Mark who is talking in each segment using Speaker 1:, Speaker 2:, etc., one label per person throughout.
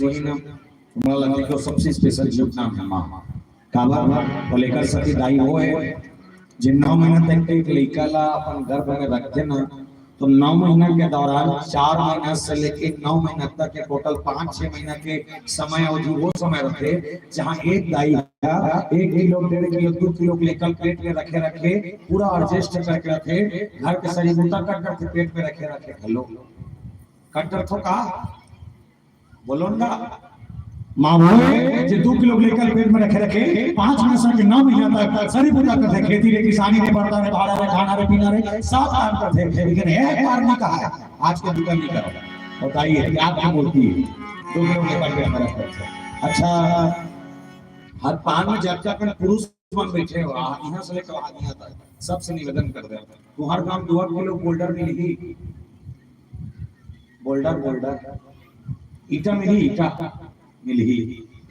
Speaker 1: वही ना तुम्हाला लगे तो सबसे स्पेशल जीव नाम है माँ काबा तो लेकर सकी दाई वो है जिन 9 महीना तक एक लड़का ला अपन गर्भ में रखते ना तो 9 महीना के दौरान 4 महीना से लेके 9 महीना तक के टोटल 5-6 महीना के समय अवधि वो समय रखे जहाँ एक दाई 1 किलो 1.5 किलो 2 किलो लेकर पेट में रखे रखे पूरा एडजस्ट करके रखे घर के शरीर उतर कर करके पेट में रखे रखे हेलो कट कर तो का बोलो ना माँ वो जो 2 किलो लेकर पेट में रखे रखे 5 महीने से 9 महीना तक सारी पूजा करते खेती रे किसानी रे बढ़ता रे भाड़ा रे खाना रे पीना रे सब काम करते लेकिन एक बार नहीं कहा है आज के दुकान नहीं करो बताइए क्या क्या बोलती है 2 किलो लेकर पेट में रखे अच्छा हर पान में जब तक पुरुष मन बैठे हो यहाँ से लेकर वहां तक सबसे निवेदन कर दे तो हर काम 2 किलो बोल्डर मिलेगी बोल्डर ईटा मिली ईटा मिली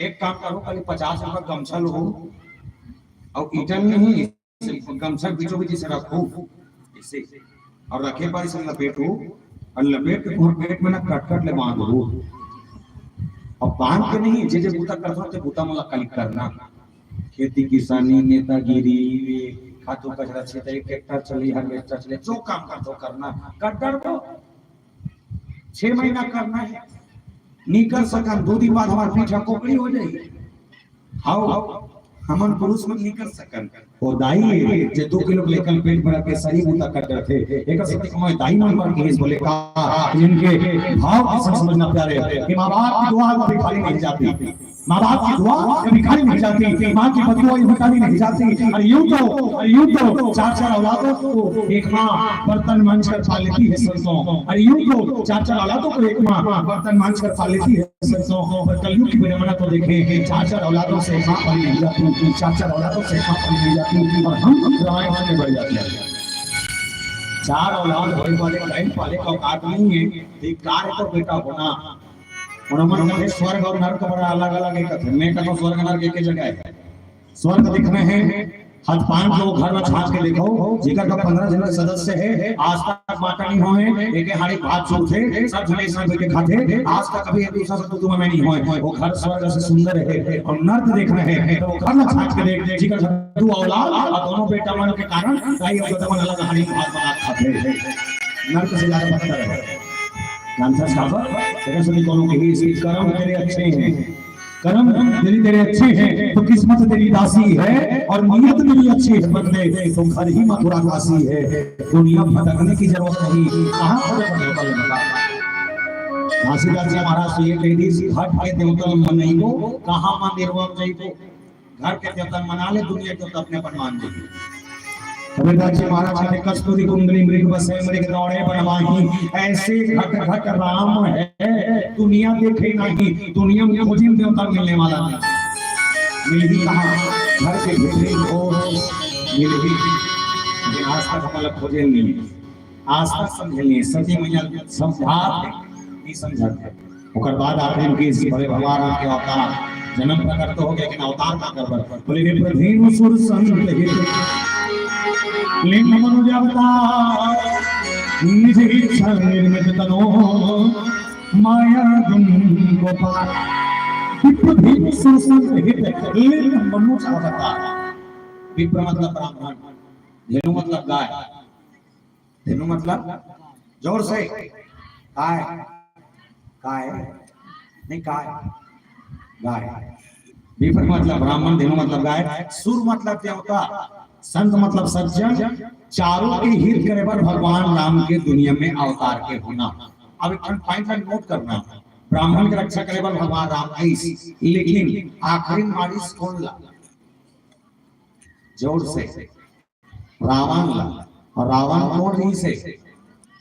Speaker 1: एक काम करो कल 50 रुपया गमछा लो और ईटा नहीं गमछा बीचों बीच से रखो इसे और रखे पर इसे लपेटो और लपेट के तुम्हारे पेट में ना कट ले बांध दो और बांध के नहीं जे बूता करता तो बूता मला कल करना खेती किसानी नेतागिरी खातू कचरा क्षेत्र ट्रैक्टर चली हार्वेस्टर चले जो काम कर दो करना कट्टर को 6 महीना करना है नहीं कर सकन 2 दिन बाद हमारे पीछा कोकड़ी हो जाएगी हाउ हमन पुरुष में नहीं कर सकन और दाई जे 2 किलो लेकर पेट में रखे सही बूता कट रहे एक सत्य कमाए दाई मन पर केस बोले का जिनके भाव की समझना प्यारे कि मां बाप की दुआ कभी खाली नहीं जाती मां बाप की दुआ कभी खाली नहीं जाती मां की बदुआ खाली नहीं जाती और यूं तो 4 औलादों को एक मां बर्तन मांझ कर खा लेती है सरसों और यूं तो 4 औलादों को एक मां बर्तन मांझ कर खा लेती है सरसों और कलयुग की विडंबना तो देखें 4 औलादों से मां पाली नहीं जाती 4 औलादों से मां पाली नहीं जाती और हम रामायण में बढ़ जाते हैं 4 औलाद होने वाले बहन वाले का औकात नहीं है एक कार्य तो बेटा होना मन स्वर्ग और नरक बड़ा अलग अलग एक है मैं कहता स्वर्ग नरक एक जगह है स्वर्ग दिख रहे हैं हद 5 लोग घर में छाछ के देखो जिगर का 15 जन सदस्य है आज तक बाटा नहीं हुए एक हाड़ी भात चूर थे सब जने इसमें बैठ के खाते आज तक कभी एक दूसरा से तुम में नहीं हुए वो घर स्वर्ग से सुंदर है और नर्क देख रहे हैं तो वो घर में छाछ के देख जिगर का 2 औलाद और दोनों बेटा मन के कारण कई औरत अलग हाड़ी भात बना खाते नर्क से ज्यादा पता है जानता साहब सरस्वती कोनो के ही कर्म तेरे अच्छे हैं कर्म तेरे अच्छे हैं तो किस्मत तेरी दासी है और नियत मेरी अच्छी है बंदे तो घर ही मथुरा काशी है दुनिया भटकने की जरूरत नहीं कहां भटकने लगा घासीदास जी महाराज ये कह दी घाट के देवता मन नहीं को कहां मान निर्वाण जाई को घर के देवता मना ले दुनिया के तो अपने पर मान दे कबीरदास जी महाराज ने कस्तूरी कुंडली मृग बसे मृग दौड़े बनवाही ऐसे घट घट राम है दुनिया देखे नहीं दुनिया में खोजी देवता मिलने वाला नहीं मिल भी कहा घर के भीतरी हो मिल भी आज तक हम लोग खोजे नहीं आज तक समझे नहीं सती मैया समझाते नहीं समझाते ओकर बाद आखिर की इस बड़े भगवान के अवतार जन्म प्रकट हो गया कि अवतार का करबर बोले रे प्रधीन सुर संत हित लिंग मनुज अवतार निज इच्छा निर्मित तनो माया गुण गोपाल विप्रधीन सुर संत हित लिंग मनुज अवतार विप्र मतलब ब्राह्मण धेनु मतलब गाय धेनु मतलब जोर से गाय गाय नहीं गाय विप्र मतलब ब्राह्मण धेनु मतलब गाय सुर मतलब देवता संत मतलब सज्जन चारों के हित करे पर भगवान राम के दुनिया में अवतार के होना अब एक पॉइंट नोट करना ब्राह्मण की रक्षा करे पर भगवान राम आई लेकिन आखिरी मारिस कौन ला जोर से रावण ला और रावण कौन नहीं से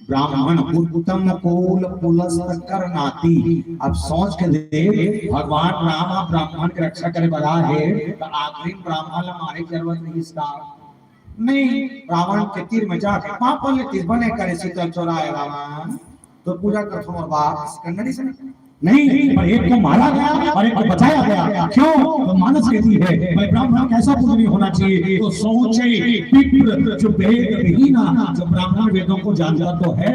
Speaker 1: ब्राह्मण उत्तम कुल पुलस्त करनाती अब सोच के दे भगवान राम ब्राह्मण की रक्षा करे बड़ा है तो आखिरी ब्राह्मण हमारे जरूरत नहीं इसका नहीं रावण के तीर में जाके पाप वाले तीर बने करे शीतल चौराहे रावण तो पूजा कर तुम्हारे बाप कन्नड़ी से नहीं पर एक को मारा गया और एक बचाया गया। क्यों? तो मानस कहती है भाई ब्राह्मण कैसा पूजनीय होना चाहिए। तो सोचे विप्र जो वेद विहीना, जो ब्राह्मण वेदों को जानता तो है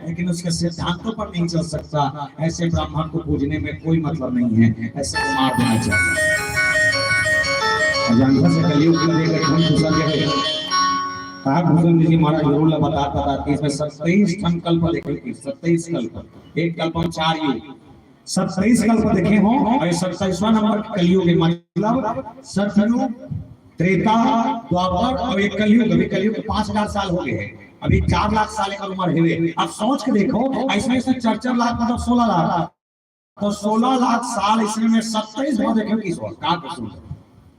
Speaker 1: लेकिन उसके सिद्धांतों पर नहीं चल सकता, ऐसे ब्राह्मण को पूजने में कोई मतलब नहीं है, ऐसे को मार देना चाहिए। अजंता से कलयुग का एक धन घुसा गया कहा भूषण जी महाराज जरूर बता कि इसमें 27 संकल्प देखे, 27 कल्प, एक कल्प में 4 युग, 27 कल्प देखे हो और 27वां नंबर कलयुग है। मतलब सतयुग, त्रेता, द्वापर और एक कलयुग। अभी कलयुग 5000 साल हो गए हैं, अभी 4 लाख साल का उम्र है। अब सोच के देखो इसमें से 4 लाख मतलब 16 लाख, तो 16 लाख साल इसमें 27 बार देखे किस बार का कसूर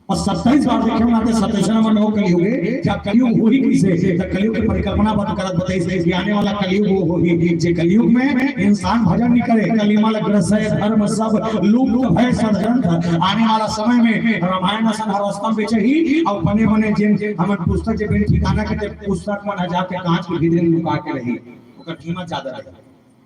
Speaker 1: और 27 बार देखे ना 27 नंबर हो कलयुग है। क्या कलयुग हो ही किसे? तो कलयुग की परिकल्पना बंद करत बताइए कि आने वाला कलयुग वो होगी जे कलयुग में इंसान भजन नहीं करे, कलिमा ग्रस है, धर्म सब लुप्त है षड्यंत्र। आने वाला समय में रामायण संहारस्तम बेचे ही और बने बने जिन हमन पुस्तक जे बेन ठिकाना के पुस्तक में जाके कांच के भीतर लुका के रही ओकर कीमत ज्यादा रही।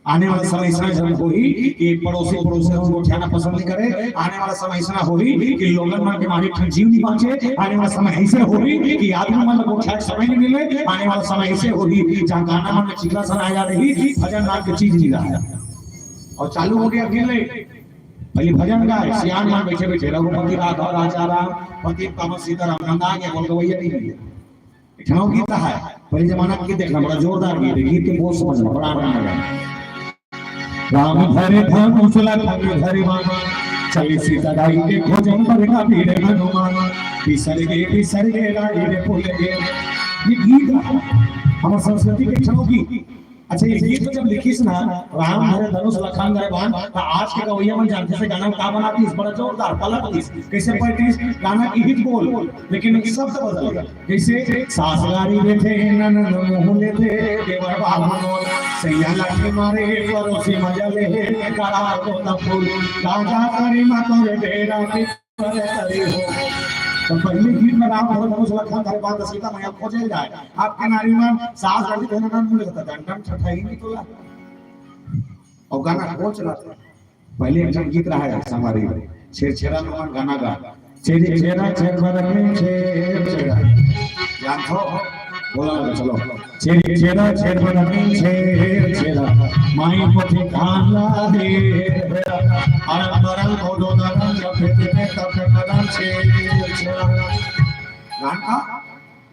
Speaker 1: आने वाला समय ऐसा जब होगी कि पड़ोसी को उठाना पसंद नहीं करे। आने वाला समय ऐसा होगी कि लोगन मन के मारे जीव नहीं बांचे। आने वाला समय ऐसे होगी कि आदमी मन को उठाए समय नहीं मिले। आने वाला समय ऐसे होगी जहां गाना मन में चिल्ला सुनाया रही, भजन नाम की चीज नहीं रहा और चालू हो गया अकेले भले भजन गाए सियान मान बैठे बैठे रघुपति राघव राजा राम पति पावन सीताराम नंदा के बोल गवैया नहीं है इतना गीत है। पहले जमाना के देखना बड़ा जोरदार गीत है, गीत के बहुत समझना बड़ा आनंद है। राम धरे धनुष लखन धरे मामा चली सीता दाई के भोजन पर का वीर हनुमान बिसर गे राई रे भूल गे। ये गीत हमारी संस्कृति के क्षणों की। अच्छा ये गीत तो जब लिखी ना राम धरे धनुष लखन धरे बाण तो आज के गवैया मन जानते से गाना का बनाती इस बड़ा जोरदार पलट दी कैसे पलटी गाना की हिट बोल लेकिन शब्द बदल गया। जैसे सासगारी बैठे ननन मोह लेते देवर बाबू सैया लाठी मारे परोसी मजा ले करार को तफुल राजा करी मा तोरे बेरा के करे हो। तो पहले गीत में राम धरे धनुष लखन धरे बाण सीता मैया खोजे जाए आपके नारी में सास गाड़ी को ननन मिल जाता डंडन छठाई नहीं तोला और गाना कौन चलाता। पहले एक गीत रहा है हमारी छेड़ा में गाना गा छेड़ी छेड़ा छेड़ बदन छेड़ छेड़ा जान हो बोला चलो छेड़ी छेड़ा छेड़ बदन छेड़ छेड़ा माई पोथी खाला दे अरन बरन कोडो दरन जब पे तब कदम छेड़ छेड़ा गाना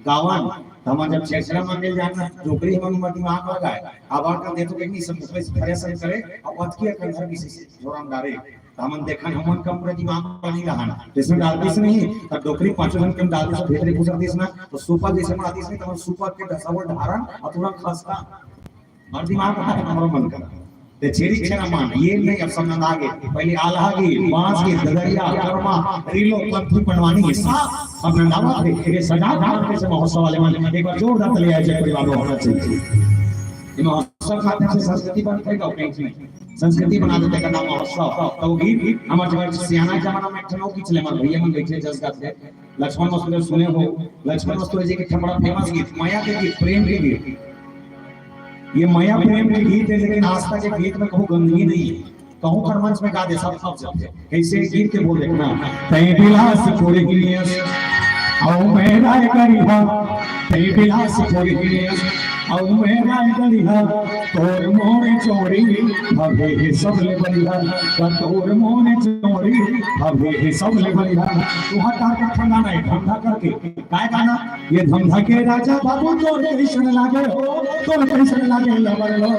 Speaker 1: गावन हम जब छेड़ा मंदिर जाना जोकरी हम मत दिमाग लगाए आवाज का दे तो कहीं सब कुछ खड़े से करे और बात किया कर घर किसी से जोराम डाले हमन देखन हमन कम प्रति दिमाग पानी रहना जिसमें डालती से नहीं तब डोकरी 5 जन कम डालती से भीतर घुस जाती ना तो सुपर जैसे बनाती से तो सुपर के दसावर धारण और तुरंत खसका और दिमाग का हमारा मन कर ते छेड़ी छेड़ा मान ये नहीं अब समझ आ गए। पहले आल्हा की बांस की ददरिया कर्मा रीलो पंथी बनवानी हिस्सा अब नंदावा थे ये सजा धार के से महोत्सव वाले मन एक बार जोरदार तले आए जय परिवार होना चाहिए। ये महोत्सव खाते से संस्कृति बनते है कहीं संस्कृति बना देते का नाम महोत्सव। तो वो गीत हमारे जब सियाना जमाना में ठनो की चले मन भैया मन बैठे जस गाते लक्ष्मण मस्तूर सुने हो लक्ष्मण मस्तूर जी के बड़ा फेमस गीत माया के गीत प्रेम के गीत ये माया प्रेम के गीत है लेकिन आस्था के गीत में कहूं गंदगी नहीं है कहूं कर मंच में गा दे सब सब कैसे गीत के बोल देखना तय विलास छोड़ गिलियस औ मेरा करिहा तय विलास छोड़ गिलियस औ मेरा करिहा तोर मोरे चोरी भवे सब ले बलिहा तोर मोरे चोरी भवे सब ले बलिहा तू हटा के ठंडा नहीं ठंडा करके काय गाना ये धंधा के राजा बाबू तोर कैसन लागे हो तोर कैसन लागे लबर लो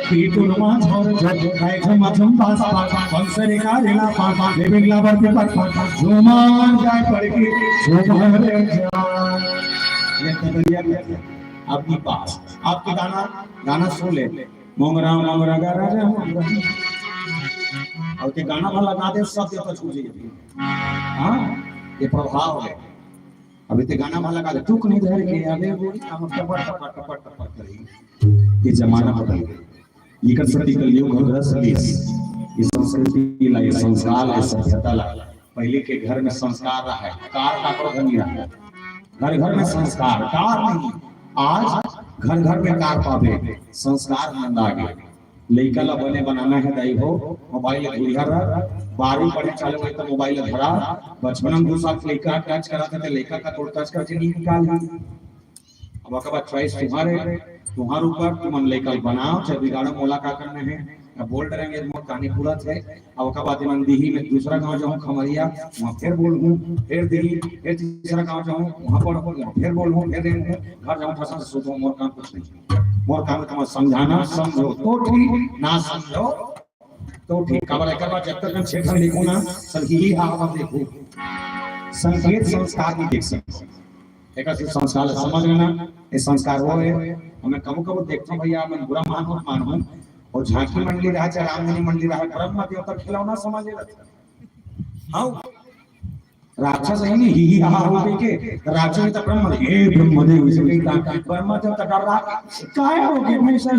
Speaker 1: की तुरमा छोड़ छोड़ काय झमा झम पास बंसरे का रेला पापा देवे लबर के पर झुमान जाए पड़ के झुमान रे जान ये तबरिया आपकी पास आपके गाना सुन ले मोंगरा मोंगरा गा राजा और के गाना भला गा दे सब तो छूट जाएगी। हां ये प्रभाव है अभी ते गाना भला गा दे टुक नहीं धर के आवे बोली हम टपट टपट टपट टपट करी ये जमाना बदल गया ये कर सकती कलयुग रस देश ये संस्कृति ला ये संस्कार ला सभ्यता ला पहले के घर में संस्कार रहा है कार का प्रधान रहा घर घर में संस्कार कार नहीं आज घर घर में कार पावे संस्कार नंद आ गए लड़का ला बने बनाना है दाई हो मोबाइल घुरिया रहा 12वीं पढ़े चालू हुई तो मोबाइल धरा बचपन में 2 साल लड़का टच करा था तो लड़का का तोड़ टच करके नहीं निकाल अब आपका चॉइस तुम्हारे ऊपर तुम लड़का बनाओ चाहे बिगाड़ो मोला का करना है अब बोल रहे हैं मोर कहानी पूरा थे अब का बात मन दीही में दूसरा गांव जाऊं खमरिया वहां फिर बोलूं फिर दीही फिर तीसरा गांव जाऊं वहां पर फिर बोलूं फिर घर जाऊं फंसा सोचो मोर काम कुछ नहीं मोर काम तुम समझाना समझो तो ठीक ना समझो तो ठीक काबर एक बार जब तक हम क्षेत्र देखो ना संगीत आवाज देखो संकेत संस्कार की देख सकते एक संस्कार समझ लेना ये संस्कार वो है हमें कबो कबो देखता हूं भैया मैं बुरा मानूं और झांकी मंडली रहा चाहे रामधनी मंडली रहा ब्रह्म देवता खिलौना समझ लेता हां राक्षस है नहीं ही हा हो के राक्षस तो ब्रह्म हे ब्रह्मदेव इसे का ब्रह्म देवता डर रहा काय हो गए मैं सर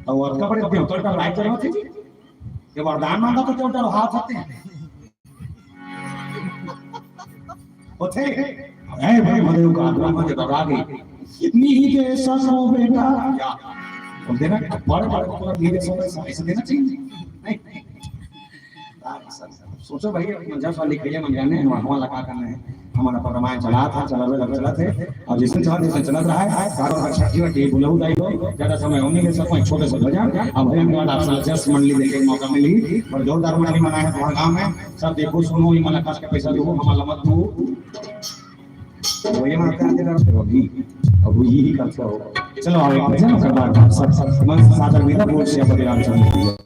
Speaker 1: और का बड़े देवता का राय चलो थे ये वरदान मांगा तो देवता हाथ होते हैं होते हे ब्रह्मदेव का ब्रह्मदेव डरा गए इतनी ही के ससो बेटा या हम देना बड़े बड़े को धीरे से देना चाहिए नहीं सोचो भाई मंजा वाली कहिए मंगाने हैं वहां लगा करना है हमारा रामायण चला थे और जिस चला रहा है कारो रक्षा की वटी बुलाऊ दाई हो ज्यादा समय होने के सब छोटे से बजा अब भयन के बाद आप जस्ट मंडली देखे मौका मिली और जोरदार मंडली मनाया है गांव में सब देखो सुनो ये मला खास के पैसा दो हमारा मत दो वो ये मानते हैं तेरा अभी अब यही करते हो चलो आगे भजन करवा सब मन सादर विदा बोल से अपने रामचंद्र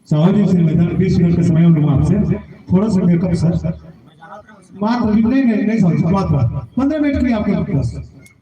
Speaker 2: साहब से मैदान 20 मिनट का समय लूंगा आपसे थोड़ा सा मेकअप सर मात्र नहीं समझ मात्र 15 मिनट के लिए आपके पास